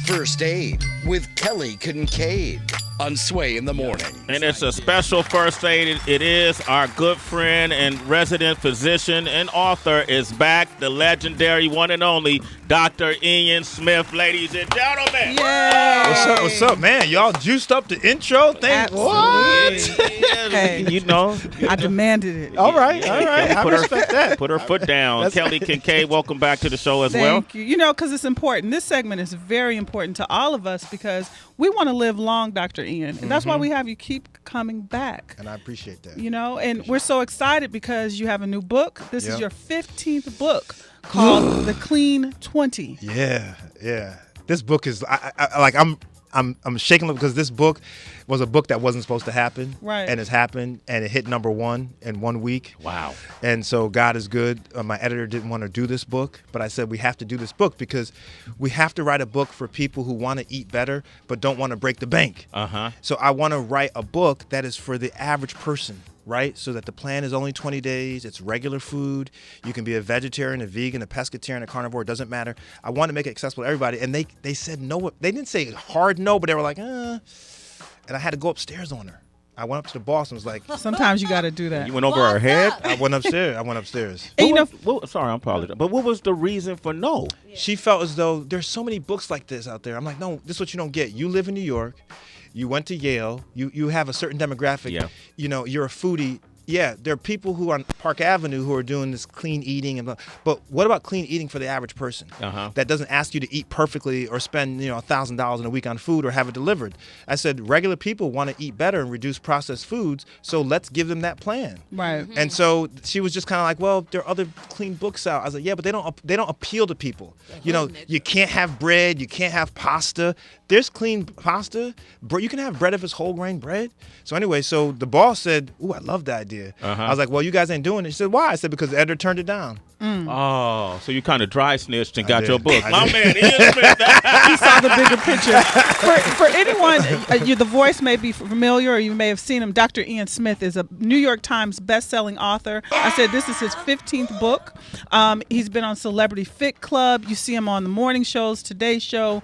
First Aid with Kelly Kincaid on Sway in the Morning. And it's a special first aid. It is our good friend and resident physician and author is back, the legendary one and only Dr. Ian Smith, ladies and gentlemen. Yay. What's up, man? Y'all juiced up the intro thing? What? Hey, you know. I demanded it. All right. I respect that. Put her foot down. Kelly Kincaid, welcome back to the show as well. Thank you. You know, because it's important. This segment is very important to all of us because we want to live long, Dr. Ian. And that's why we have you keep coming back. And I appreciate that. You know, and we're so excited because you have a new book. This is your 15th book called The Clean 20. Yeah. This book is I'm shaking up because this book was a book that wasn't supposed to happen. Right. And it's happened, and it hit #1 in 1 week. Wow. And so God is good. My editor didn't want to do this book, but I said we have to do this book because we have to write a book for people who want to eat better but don't want to break the bank. So I want to write a book that is for the average person. Right? So that the plan is only 20 days. It's regular food. You can be a vegetarian, a vegan, a pescatarian, a carnivore. It doesn't matter. I want to make it accessible to everybody. And they said no. They didn't say hard no, but they were like, And I had to go upstairs on her. I went up to the boss and was like, sometimes you got to do that. You went over her head? I went upstairs. And Sorry, I'm apologizing. But what was the reason for no? She felt as though there's so many books like this out there. I'm like, no, this is what you don't get. You live in New York. You went to Yale. You have a certain demographic. Yeah. You know, you're a foodie. Yeah, there are people who are on Park Avenue who are doing this clean eating, but what about clean eating for the average person that doesn't ask you to eat perfectly or spend $1,000 in a week on food or have it delivered? I said regular people want to eat better and reduce processed foods, so let's give them that plan. Right. And so she was just kind of like, well, there are other clean books out. I was like, yeah, but they don't appeal to people. You can't have bread, you can't have pasta. There's clean pasta. You can have bread if it's whole grain bread. So anyway, so the boss said, ooh, I love that idea. I was like, well, you guys ain't doing it. She said, why? I said, because the editor turned it down. Oh, so you kind of dry snitched and got your book. I Man, Ian Smith. He saw the bigger picture. For anyone, the voice may be familiar or you may have seen him. Dr. Ian Smith is a New York Times best-selling author. I said this is his 15th book. He's been on Celebrity Fit Club. You see him on the morning shows, Today Show,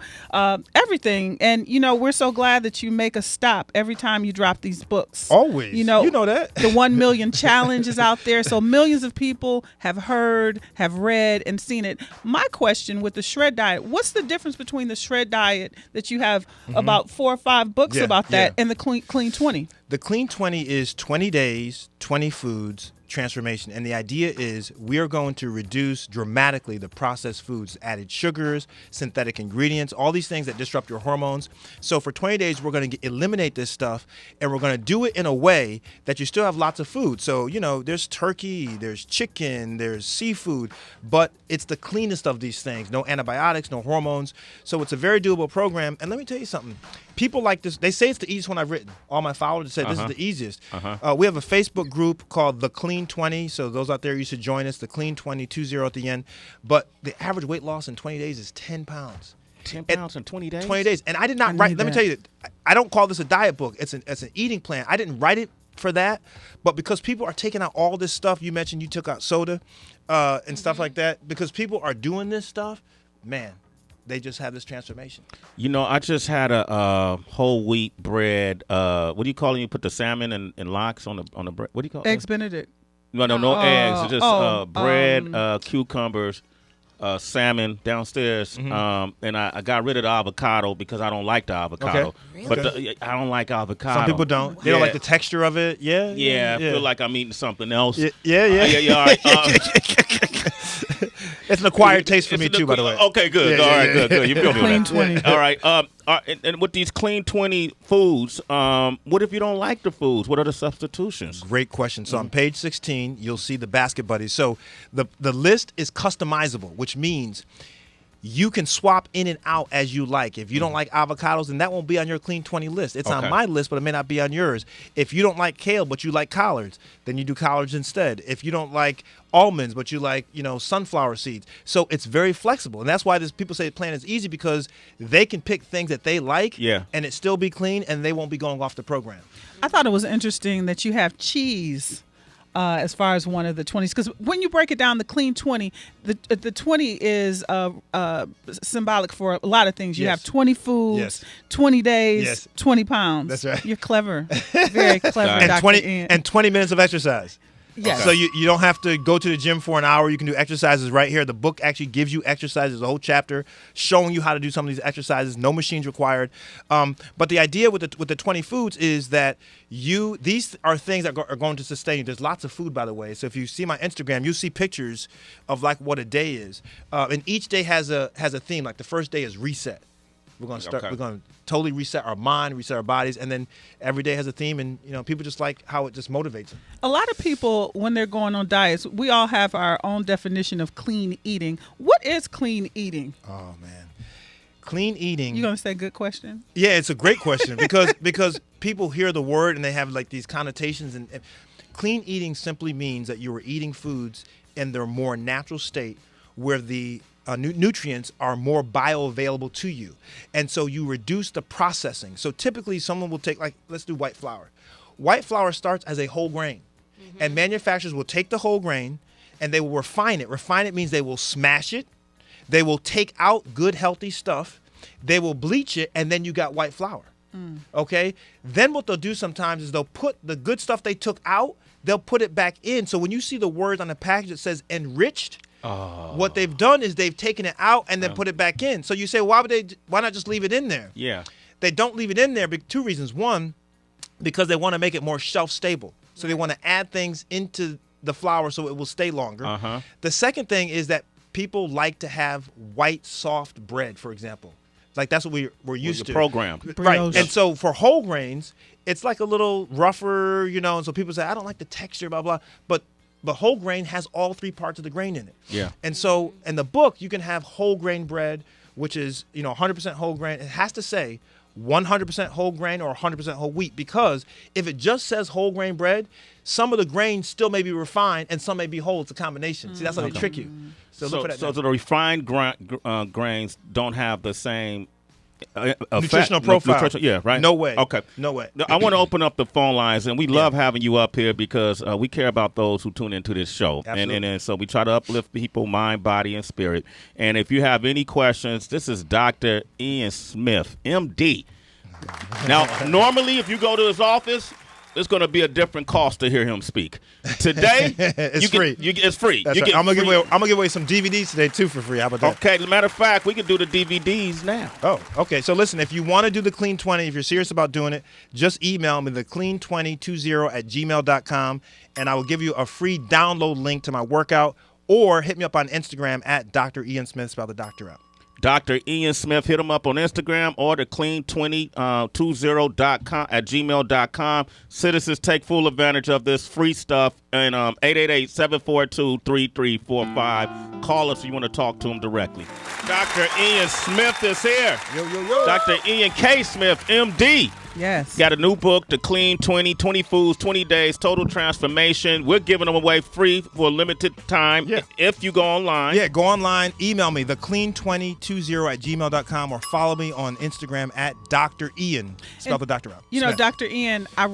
everything. And, we're so glad that you make a stop every time you drop these books. Always. You know that. The 1 million challenge is out there. So millions of people have heard, have read, and seen it. My question with the shred diet, what's the difference between the shred diet that you have about 4 or 5 books about that and the clean 20? The Clean 20 is 20 days, 20 foods, transformation. And the idea is we are going to reduce dramatically the processed foods, added sugars, synthetic ingredients, all these things that disrupt your hormones. So for 20 days, we're going to eliminate this stuff, and we're going to do it in a way that you still have lots of food. So, there's turkey, there's chicken, there's seafood, but it's the cleanest of these things. No antibiotics, no hormones. So it's a very doable program. And let me tell you something. People like this. They say it's the easiest one I've written. All my followers say this is the easiest. We have a Facebook group called The Clean 20. So those out there, you should join us. The Clean 20, 20 at the end. But the average weight loss in 20 days is 10 pounds. 10 pounds in 20 days? 20 days. And I did not write. Let me tell you, I don't call this a diet book. It's an eating plan. I didn't write it for that. But because people are taking out all this stuff, you mentioned you took out soda and stuff like that. Because people are doing this stuff, man. They just have this transformation. I just had a whole wheat bread. What do you call it? You put the salmon and lox on the bread. What do you call it? Eggs Benedict. No eggs. It's just bread, cucumbers, salmon downstairs. And I got rid of the avocado because I don't like the avocado. Okay. Really? But I don't like avocado. Some people don't. They don't like the texture of it. Yeah. I feel like I'm eating something else. Yeah. All right. It's an acquired taste for me too, by the way. Okay, good. All right, good. You feel me? Clean 20. All right. And with these clean 20 foods, what if you don't like the foods? What are the substitutions? Great question. So on page 16, you'll see the basket buddies. So the list is customizable, which means you can swap in and out as you like. If you don't like avocados, then that won't be on your Clean 20 list. It's on my list, but it may not be on yours. If you don't like kale, but you like collards, then you do collards instead. If you don't like almonds, but you like, sunflower seeds. So it's very flexible. And that's why people say the plan is easy, because they can pick things that they like and it still be clean, and they won't be going off the program. I thought it was interesting that you have cheese as far as one of the 20s, because when you break it down, the clean 20, the 20 is symbolic for a lot of things. You have 20 foods, 20 days, 20 pounds. That's right. You're clever, very clever, and Dr. 20 Ian. and 20 minutes of exercise. Yes. So you don't have to go to the gym for an hour. You can do exercises right here. The book actually gives you exercises, a whole chapter showing you how to do some of these exercises. No machines required. But the idea with the 20 foods is that these are things that are going to sustain you. There's lots of food, by the way. So if you see my Instagram, you'll see pictures of like what a day is. And each day has a theme. Like the first day is reset. We're going to start. Okay. We're going to totally reset our mind, reset our bodies, and then every day has a theme. And people just like how it just motivates them. A lot of people, when they're going on diets, we all have our own definition of clean eating. What is clean eating? Oh man, clean eating. You gonna say good question? Yeah, it's a great question because people hear the word and they have like these connotations. And clean eating simply means that you are eating foods in their more natural state, where the nutrients are more bioavailable to you. And so you reduce the processing. So typically someone will take, like, let's do white flour. White flour starts as a whole grain. And manufacturers will take the whole grain and they will refine it. Refine it means they will smash it. They will take out good, healthy stuff. They will bleach it, and then you got white flour. Okay? Then what they'll do sometimes is they'll put the good stuff they took out, they'll put it back in. So when you see the words on the package that says enriched, what they've done is they've taken it out and then put it back in. So you say, why not just leave it in there? Yeah. They don't leave it in there for two reasons. One, because they want to make it more shelf stable. So they want to add things into the flour so it will stay longer. The second thing is that people like to have white, soft bread, for example. Like that's what we're used to. Programmed. Right. Brioche. And so for whole grains, it's like a little rougher, and so people say, I don't like the texture, blah, blah. But whole grain has all three parts of the grain in it. Yeah. And so in the book, you can have whole grain bread, which is, 100% whole grain. It has to say 100% whole grain or 100% whole wheat, because if it just says whole grain bread, some of the grains still may be refined and some may be whole. It's a combination. See, that's how they trick you. So look for that. So the refined grains don't have the same nutritional profile. Yeah, right? No way. Okay. No way. I want to open up the phone lines, and we love having you up here because we care about those who tune into this show. And so we try to uplift people, mind, body, and spirit. And if you have any questions, this is Dr. Ian Smith, MD. Now, normally if you go to his office, it's going to be a different cost to hear him speak. Today, it's free. It's free. That's right. I'm gonna give away some DVDs today too for free. How about that? Okay. As a matter of fact, we can do the DVDs now. Oh, okay. So listen, if you want to do the Clean 20, if you're serious about doing it, just email me theclean2020@gmail.com, and I will give you a free download link to my workout, or hit me up on Instagram at Dr. Ian Smith. Spell the doctor out. Dr. Ian Smith, hit him up on Instagram or the clean2020.com at gmail.com. Citizens, take full advantage of this free stuff, and 888-742-3345. Call us if you want to talk to him directly. Dr. Ian Smith is here. Yo, yo, yo. Dr. Ian K. Smith, MD. Yes. Got a new book, The Clean 20, 20 Foods, 20 Days, Total Transformation. We're giving them away free for a limited time if you go online. Yeah, go online. Email me, theclean2020@gmail.com, or follow me on Instagram at Dr. Ian. Spell the doctor out. You know, Smith. Dr. Ian, I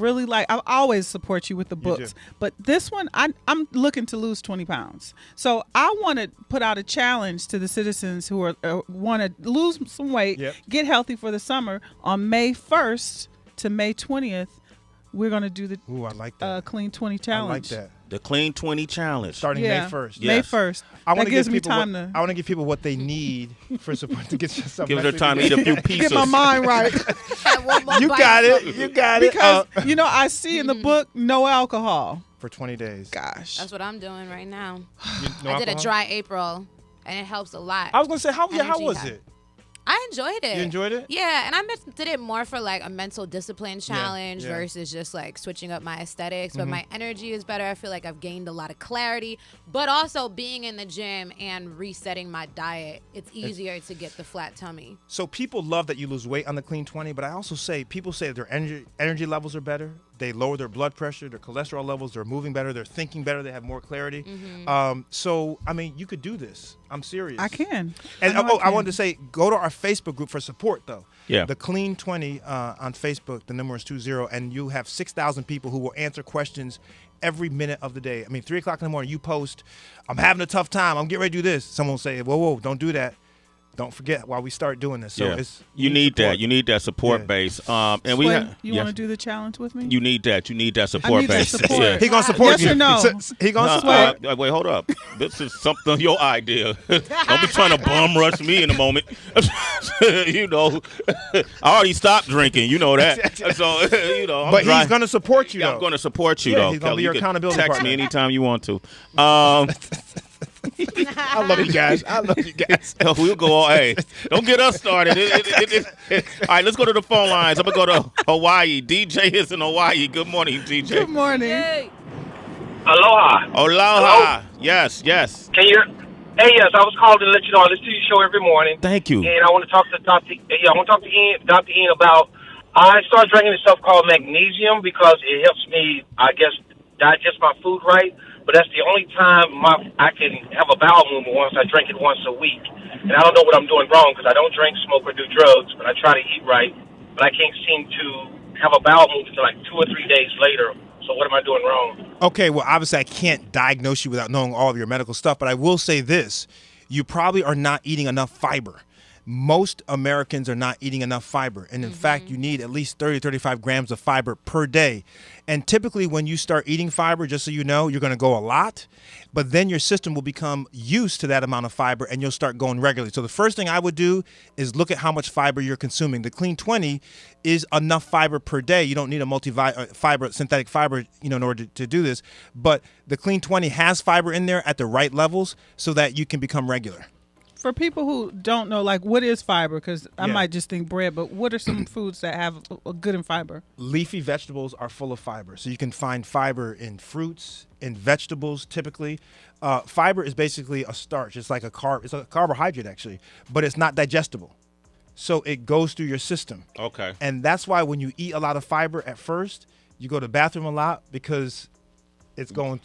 always support you with the books. But this one, I'm looking to lose 20 pounds. So I want to put out a challenge to the citizens who want to lose some weight, get healthy for the summer. On May 1st to May 20th, we're going to do the I like that. Clean 20 challenge. I like that. The Clean 20 Challenge. Starting May 1st. May 1st. I want that to gives give me people time to... I want to give people what they need for support to get yourself. Give their time to eat a few pieces. Get my mind right. You got it. You got it. Because, I see in the book, no alcohol. For 20 days. Gosh. That's what I'm doing right now. No I did a alcohol? dry April, and it helps a lot. I was going to say, how Energy was high. it? I enjoyed it. You enjoyed it? Yeah, and I did it more for like a mental discipline challenge yeah. versus just like switching up my aesthetics. But my energy is better. I feel like I've gained a lot of clarity. But also being in the gym and resetting my diet, it's easier to get the flat tummy. So people love that you lose weight on the Clean 20, but I also say people say their energy levels are better. They lower their blood pressure, their cholesterol levels. They're moving better. They're thinking better. They have more clarity. So, I mean, you could do this. I'm serious. I can. And I wanted to say, go to our Facebook group for support, though. Yeah. The Clean 20 on Facebook, the number is 20, and you have 6,000 people who will answer questions every minute of the day. I mean, 3 o'clock in the morning, you post, I'm having a tough time. I'm getting ready to do this. Someone will say, whoa, don't do that. Don't forget while we start doing this. So you need that. You need that support base. And Sway, we want to do the challenge with me? You need that. You need that support I need base. that support. He gonna support you. Yes or no? He gonna support. Wait, hold up. This is something your idea. Don't be trying to bum rush me in a moment. You know, I already stopped drinking. You know that. So you know. But he's gonna support you. Yeah, though. I'm gonna support you Yeah, though. he's gonna Kelly, be your you can accountability text partner. me anytime you want to. I love you guys. We'll go all. Hey, don't get us started. All right, let's go to the phone lines. I'm gonna go to Hawaii. DJ is in Hawaii. Good morning, DJ. Good morning. Hey. Aloha. Aloha. Yes. Can you? Hey, yes, I was calling to let you know I listen to your show every morning. Thank you. And I want to talk to Dr. Dr. Ian about. I started drinking this stuff called magnesium because it helps me, I guess, digest my food right. But that's the only time I can have a bowel movement once I drink it once a week. And I don't know what I'm doing wrong because I don't drink, smoke, or do drugs, but I try to eat right. But I can't seem to have a bowel movement until like 2 or 3 days later. So what am I doing wrong? Okay, well, obviously I can't diagnose you without knowing all of your medical stuff, but I will say this. You probably are not eating enough fiber. Most Americans are not eating enough fiber. And in fact, you need at least 30, 35 grams of fiber per day. And typically when you start eating fiber, just so you know, you're going to go a lot, but then your system will become used to that amount of fiber and you'll start going regularly. So the first thing I would do is look at how much fiber you're consuming. The Clean 20 is enough fiber per day. You don't need a synthetic fiber, in order to do this. But the Clean 20 has fiber in there at the right levels so that you can become regular. For people who don't know, like, what is fiber? Because I Yeah. might just think bread, but what are some foods that have a good in fiber? Leafy vegetables are full of fiber. So you can find fiber in fruits, in vegetables typically. Fiber is basically a starch. It's like it's a carbohydrate actually, but it's not digestible. So it goes through your system. Okay. And that's why when you eat a lot of fiber at first, you go to the bathroom a lot because it's pulling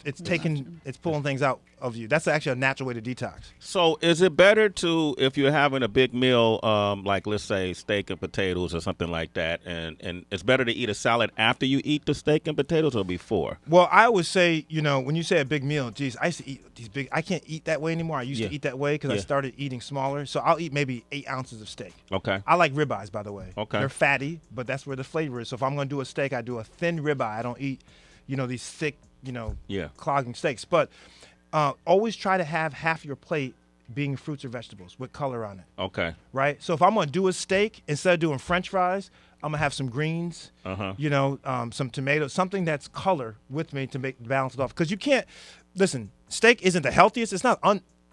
things out of you. That's actually a natural way to detox. So is it better to, if you're having a big meal, like let's say steak and potatoes or something like that, and it's better to eat a salad after you eat the steak and potatoes or before? Well, I always say, when you say a big meal, geez, I used to eat these big. I can't eat that way anymore. I used to eat that way because I started eating smaller. So I'll eat maybe 8 ounces of steak. Okay. I like ribeyes, by the way. Okay. They're fatty, but that's where the flavor is. So if I'm going to do a steak, I do a thin ribeye. I don't eat, these thick, clogging steaks. But always try to have half your plate being fruits or vegetables with color on it. Okay. Right? So if I'm going to do a steak, instead of doing French fries, I'm going to have some greens, some tomatoes, something that's color with me to balance it off. Because you can't, listen, steak isn't the healthiest. It's not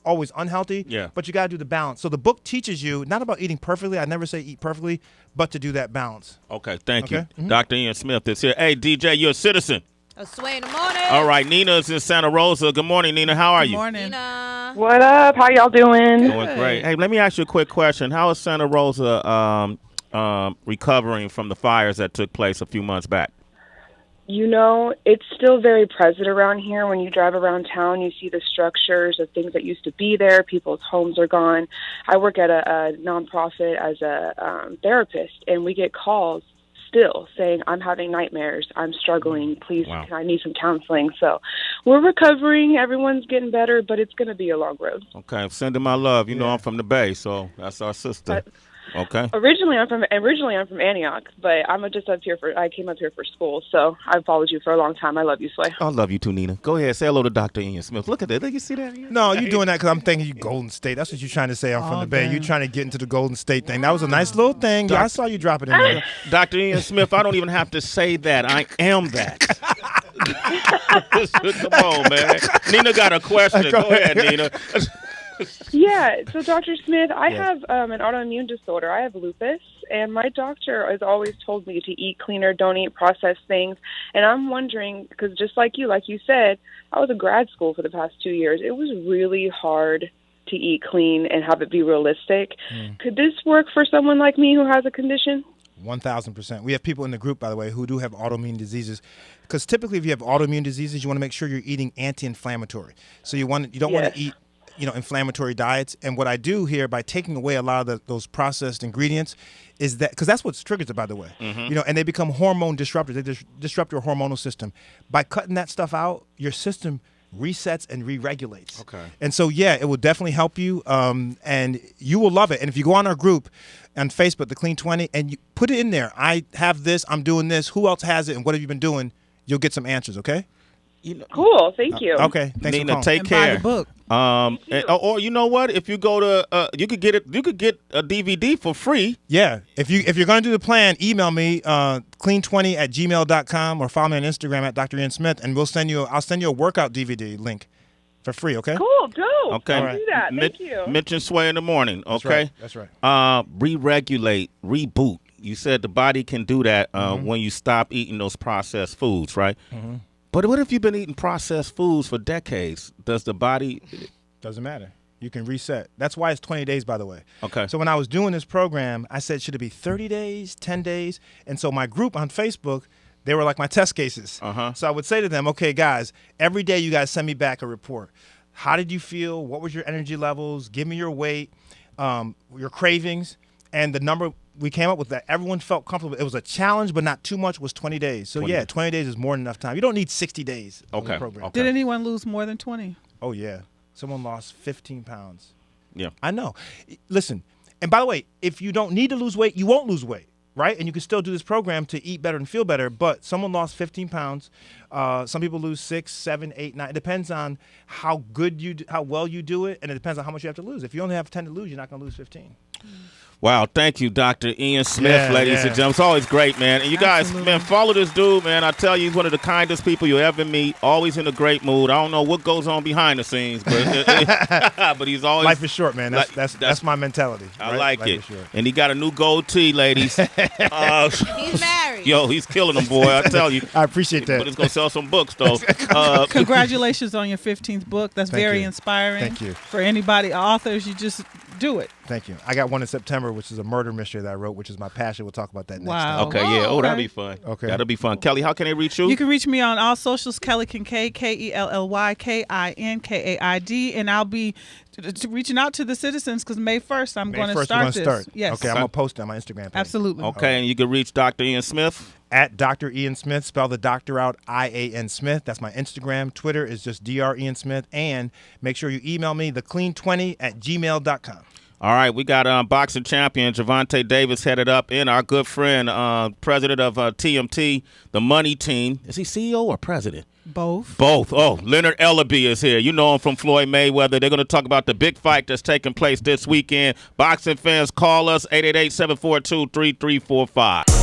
always unhealthy, but you got to do the balance. So the book teaches you not about eating perfectly. I never say eat perfectly, but to do that balance. Okay, thank you. Mm-hmm. Dr. Ian Smith is here. Hey, DJ, you're a citizen. A sway in the morning. All right, Nina's in Santa Rosa. Good morning, Nina. How are Good you? morning. Nina. What up? How y'all doing? Doing great. Hey, let me ask you a quick question. How is Santa Rosa recovering from the fires that took place a few months back? It's still very present around here. When you drive around town, you see the structures of things that used to be there. People's homes are gone. I work at a nonprofit as a therapist, and we get calls still saying, I'm having nightmares, I'm struggling, please, I need some counseling. So we're recovering, everyone's getting better, but it's going to be a long road. Okay, send them my love. I'm from the Bay, so that's our sister. Okay. Originally I'm from Antioch, but I came up here for school, so I've followed you for a long time. I love you, Sway. I love you too, Nina. Go ahead, say hello to Dr. Ian Smith. Look at that. Look, you see that? No, you're doing that because I'm thinking you Golden State. That's what you're trying to say. I'm from the Bay. You're trying to get into the Golden State thing. That was a nice little thing. I saw you drop it in there. Dr. Ian Smith, I don't even have to say that. I am that. Come on, man. Nina got a question. Go ahead, Nina. Yeah, so Dr. Smith, I have an autoimmune disorder. I have lupus, and my doctor has always told me to eat cleaner, don't eat processed things. And I'm wondering, because just like you said, I was in grad school for the past 2 years. It was really hard to eat clean and have it be realistic. Could this work for someone like me who has a condition? 1,000%. We have people in the group, by the way, who do have autoimmune diseases. Because typically if you have autoimmune diseases, you want to make sure you're eating anti-inflammatory. So you don't want to eat inflammatory diets. And what I do here by taking away a lot of those processed ingredients is that, because that's what triggers it, by the way, and they become hormone disruptors. They disrupt your hormonal system. By cutting that stuff out, your system resets and re-regulates. Okay. And so, it will definitely help you, and you will love it. And if you go on our group on Facebook, the Clean 20, and you put it in there, I have this, I'm doing this, who else has it, and what have you been doing, you'll get some answers, okay? Cool. Thank you. Okay. Thanks Nina, for take And care. buy the book. Or you know what? If you go to, you could get it. You could get a DVD for free. Yeah. If you're going to do the plan, email me clean20@gmail.com or follow me on Instagram at Dr. Ian Smith, and I'll send you a workout DVD link for free. Okay. Cool. Dope. Okay. I'll do that. Thank you. Mention Sway in the morning. Okay. That's right. Re-regulate, reboot. You said the body can do that when you stop eating those processed foods, right? Mm-hmm. But what if you've been eating processed foods for decades? Does the body? Doesn't matter. You can reset. That's why it's 20 days, by the way. Okay. So when I was doing this program, I said, should it be 30 days, 10 days? And so my group on Facebook, they were like my test cases. So I would say to them, okay, guys, every day you guys send me back a report. How did you feel? What was your energy levels? Give me your weight, your cravings, and the number we came up with that everyone felt comfortable. It was a challenge, but not too much, was 20 days. So 20 days is more than enough time. You don't need 60 days on the program. Okay. Did anyone lose more than 20? Oh, yeah. Someone lost 15 pounds. Yeah. I know. Listen, and by the way, if you don't need to lose weight, you won't lose weight, right? And you can still do this program to eat better and feel better, but someone lost 15 pounds. Some people lose 6, 7, 8, 9. It depends on how well you do it, and it depends on how much you have to lose. If you only have 10 to lose, you're not going to lose 15. Wow, thank you, Dr. Ian Smith, ladies and gentlemen. It's always great, man. And you guys, man, follow this dude, man. I tell you, he's one of the kindest people you'll ever meet. Always in a great mood. I don't know what goes on behind the scenes, but he's always. Life is short, man. That's my mentality. I right? like Life it. And he got a new goatee, ladies. He's married. Yo, he's killing them, boy. I tell you. I appreciate that. But it's gonna sell some books, though. Congratulations on your 15th book. That's very inspiring. Thank you. For anybody, authors, you just do it. Thank you. I got one in September, which is a murder mystery that I wrote, which is my passion. We'll talk about that next time. Okay, yeah. Oh, that'll be fun. Okay. That'll be fun. Kelly, how can they reach you? You can reach me on all socials, Kelly Kincaid, KELLYKINKAID, and I'll be reaching out to the citizens because May 1st I'm going to start this. Yes. Okay, I'm going to post it on my Instagram page. Absolutely. Okay, and you can reach Dr. Ian Smith at Dr. Ian Smith. Spell the doctor out, IAN Smith. That's my Instagram. Twitter is just Dr. Ian Smith. And make sure you email me, theclean20@gmail.com. All right, we got boxing champion Gervonta Davis headed up, and our good friend, president of TMT, the Money Team. Is he CEO or president? Both. Oh, Leonard Ellaby is here. You know him from Floyd Mayweather. They're going to talk about the big fight that's taking place this weekend. Boxing fans, call us 888-742-3345.